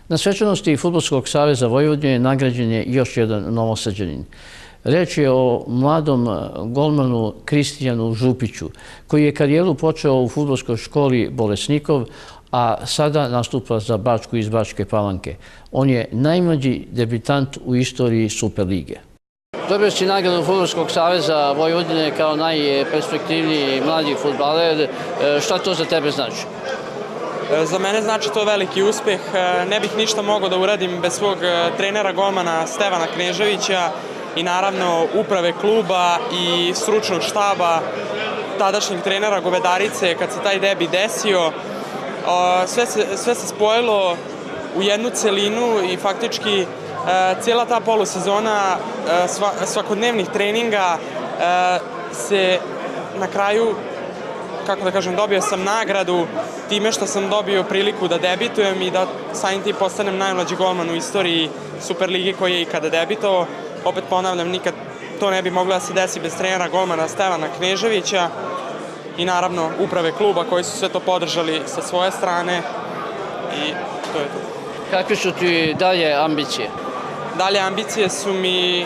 Na svečanosti Fudbalskog saveza Vojvodine nagrađen je još jedan Novosađanin. Reč je o mladom golmanu Kristijanu Župiću, koji je karijeru počeo u fudbalskoj školi Bolesnikov, a sada nastupa za Bačku iz Bačke Palanke. On je najmlađi debitant u istoriji Superlige. Dobio si nagradu Fudbalskog saveza Vojvodine kao najperspektivniji mladi fudbaler. Šta to za tebe znači? Za mene znači to veliki uspeh. Ne bih ništa mogao da uradim bez svog trenera golmana Stevana Kneževića i naravno uprave kluba i stručnog štaba tadašnjeg trenera Govedarice kad se taj debi desio. Sve se spojilo u jednu celinu i faktički cijela ta polusezona svakodnevnih treninga se na kraju, kako da kažem, dobio sam nagradu time što sam dobio priliku da debitujem i da samim tim postanem najmlađi golman u istoriji Superlige koji je ikada debitovao. Opet ponavljam, nikad to ne bi moglo da se desi bez trenera golmana Stevana Kneževića i naravno uprave kluba koji su sve to podržali sa svoje strane i to je to. Kakve su ti dalje ambicije? Dalje ambicije su mi,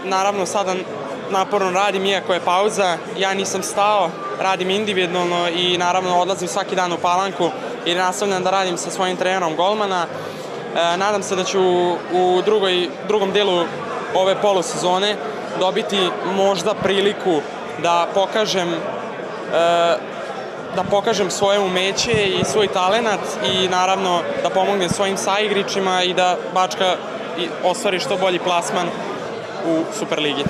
naravno sada naporno radim iako je pauza, ja nisam stao, radim individualno i naravno odlazim svaki dan u Palanku i nastavljam da radim sa svojim trenerom golmana. Nadam se da ću u drugom delu ove polusezone dobiti možda priliku da pokažem svoje umeće i svoj talenat i naravno da pomognem svojim saigričima i da Bačka ostvari što bolji plasman u Superligi.